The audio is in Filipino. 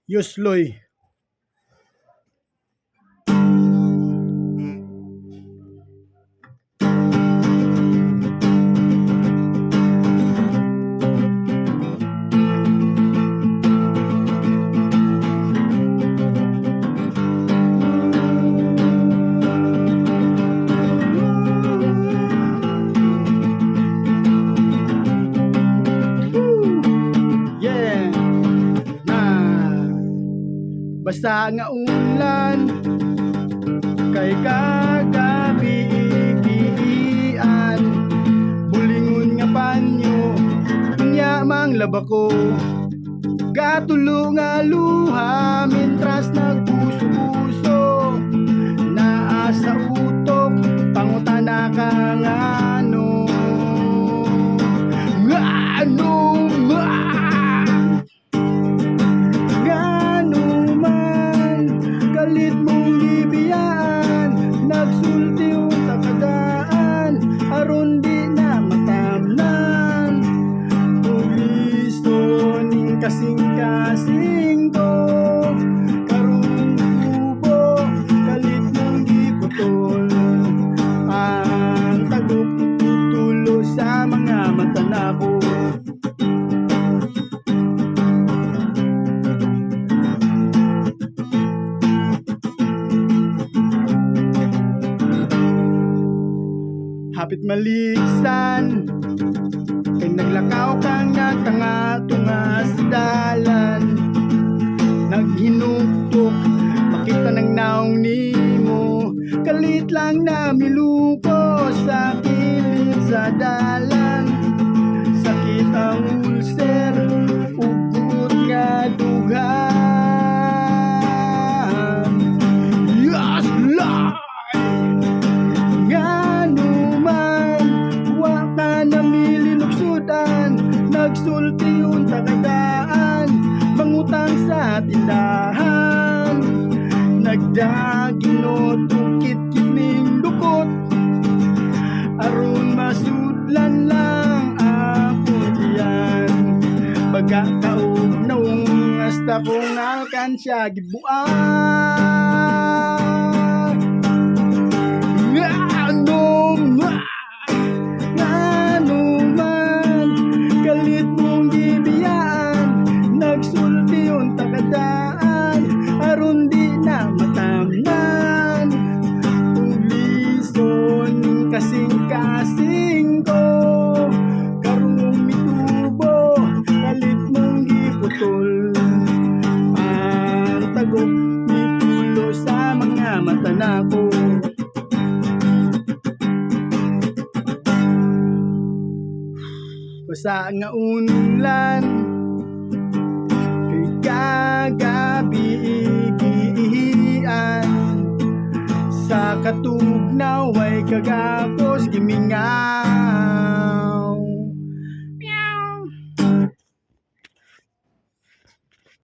Yusloy. Basta nga ulan kay kagabi igian, bulingon nga panyo unya mang labako, gatulo nga luha mintras nagpuso-puso, naa sa utok pangutana ka nga ano kalit mong gibiyaan, nagsulti yung takadaan, aron di na matamnan, ulisto ning kasing-kasing ko, karong tubo, kalit mong giputol, ang tagok tutulo sa mga mata nako. Hapit maliksan kay naglakaw kang nagtanga-tunga sa dalan, naghinuktok makita ng naong nimo, kalit lang na miluko sa kilid sa dalan, sakit ang ulcer ugot nga dughan. Yes, Lord! Nagsulti yung takadaan, mangutang sa tindahan, nagdagino tukit-kit ning dukot, aron masudlan lang ako diyan, baga kaog naong hasta kong alkansya gibuan. Kalit mong gibiyaan, nagsulti yung takadaan, aron di na matamnan, ulison kasing-kasing ko, karong mitubo, kalit mong giputol, ang tagok mitulo sa mga mata nako. Basta nga ulan kay kagabi igian, sa katugnaw ay kagapos gimingan.